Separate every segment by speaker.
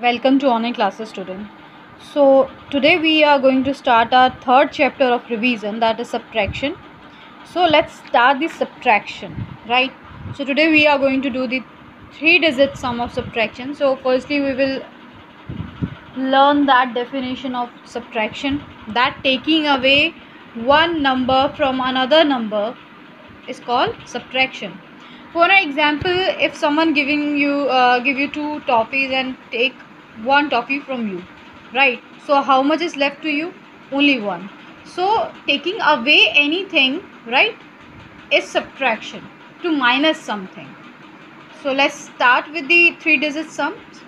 Speaker 1: Welcome to online classes, student. So today we are going to start our third chapter of revision, that is subtraction. So let's start the subtraction, right? So today we are going to do the 3-digit sum of subtraction. So firstly we will learn that definition of subtraction, that taking away one number from another number is called subtraction. For an example, if someone give you two toffees and take one toffee from you, right? So how much is left to you? Only one. So taking away anything, right, is subtraction, to minus something. So let's start with the 3-digit sums.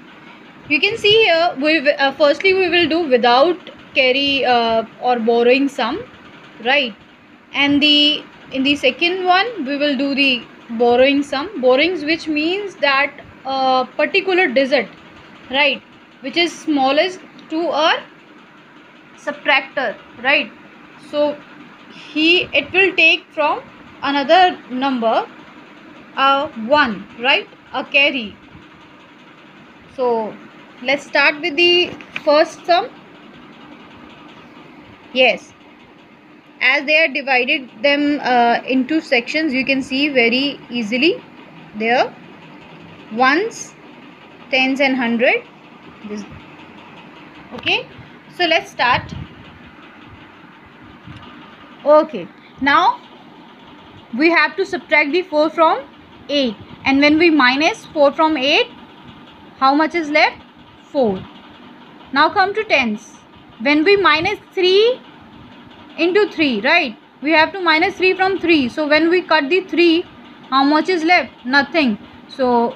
Speaker 1: You can see here, firstly we will do without carry or borrowing sum, right? And in the second one we will do the borrowing sum, borrowings, which means that a particular digit, right, which is smallest to a subtractor, right? So it will take from another number a 1, right, a carry. So let's start with the first sum. Yes, as they are divided them into sections, you can see very easily there ones, tens and hundred. Okay, so let's start. Okay, now we have to subtract the 4 from 8, and when we minus 4 from 8, how much is left? 4. Now come to tens. When we minus 3 into 3, right, we have to minus 3 from 3. So when we cut the 3, how much is left? Nothing. So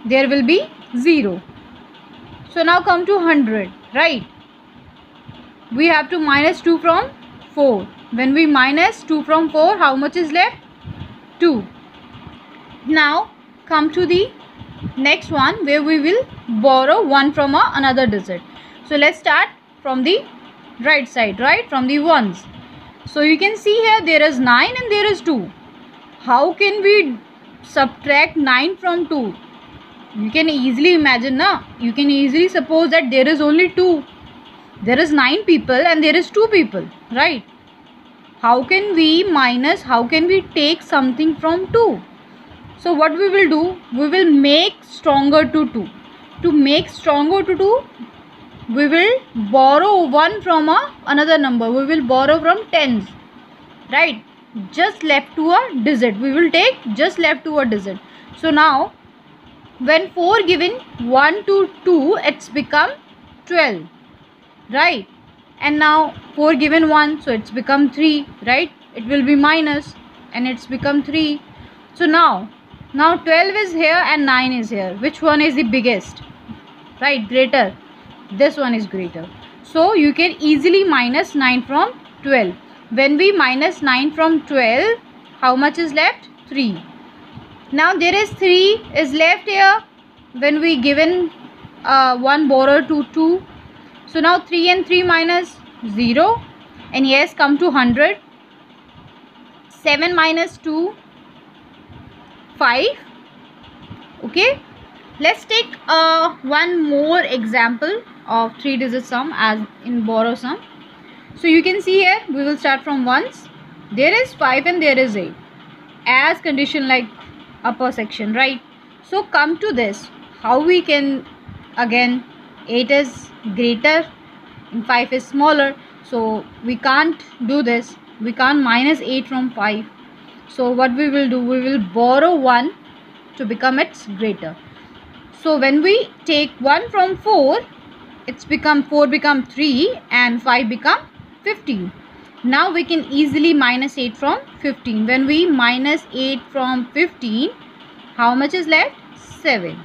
Speaker 1: there will be 0. So now come to 100, right? We have to minus 2 from 4. When we minus 2 from 4, how much is left? 2. Now come to the next one, where we will borrow 1 from another digit. So let's start from the right side, right, from the ones. So you can see here there is 9 and there is 2. How can we subtract 9 from 2? You can easily imagine, na? You can easily suppose that there is only 2. There is 9 people and there is 2 people, right? How can we take something from 2? So what we will do, we will make stronger to 2. To make stronger to 2, we will borrow 1 from another number. We will borrow from tens, right? Just left to a digit. We will take just left to a digit. So now, when 4 given 1 to 2, it's become 12, right? And now 4 given 1, so it's become 3, right? It will be minus and it's become 3. So now 12 is here and 9 is here. Which one is the biggest? Right, greater. This one is greater. So you can easily minus 9 from 12. When we minus 9 from 12, how much is left? 3. Now there is 3 is left here. When we given 1 borrowed to 2. So now 3 and 3 minus 0. And yes, come to 100. 7 minus 2. 5. Okay, let's take one more example of 3-digit sum as in borrow sum. So you can see here we will start from ones. There is 5 and there is 8 as condition like upper section, right? So come to this, how we can, again 8 is greater and 5 is smaller, so we can't do this. We can't minus 8 from 5. So what we will do, we will borrow 1 to become its greater. So when we take 1 from 4, it's become 4 become 3 and 5 become 15. Now we can easily minus 8 from 15. When we minus 8 from 15, how much is left? 7.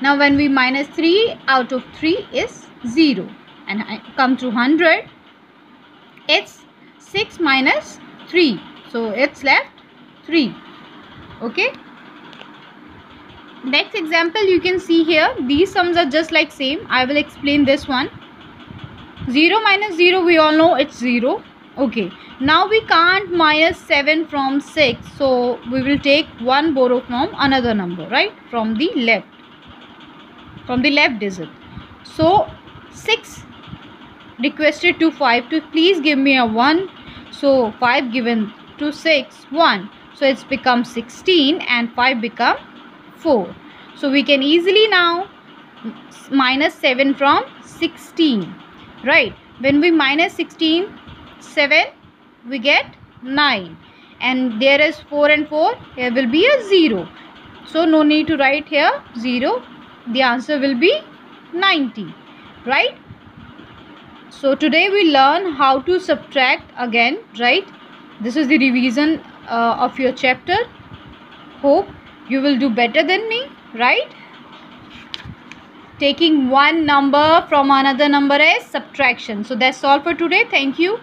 Speaker 1: Now when we minus 3 out of 3 is 0. And I come to 100, it's 6 minus 3. So it's left 3. Okay. Next example, you can see here these sums are just like same. I will explain this one. 0 minus 0, we all know it's 0. Okay. Now we can't minus 7 from 6. So we will take 1 borrow from another number, right? From the left digit. So 6 requested to 5 to please give me a 1. So 5 given to 6, 1. So it's become 16 and 5 become 4. So we can easily now minus 7 from 16. Right. When we minus 16, 7, we get 9. And there is 4 and 4. Here will be a 0. So no need to write here 0. The answer will be 90. Right. So today we learn how to subtract again, right? This is the revision of your chapter. Hope you will do better than me, right? Taking one number from another number is subtraction. So that's all for today. Thank you.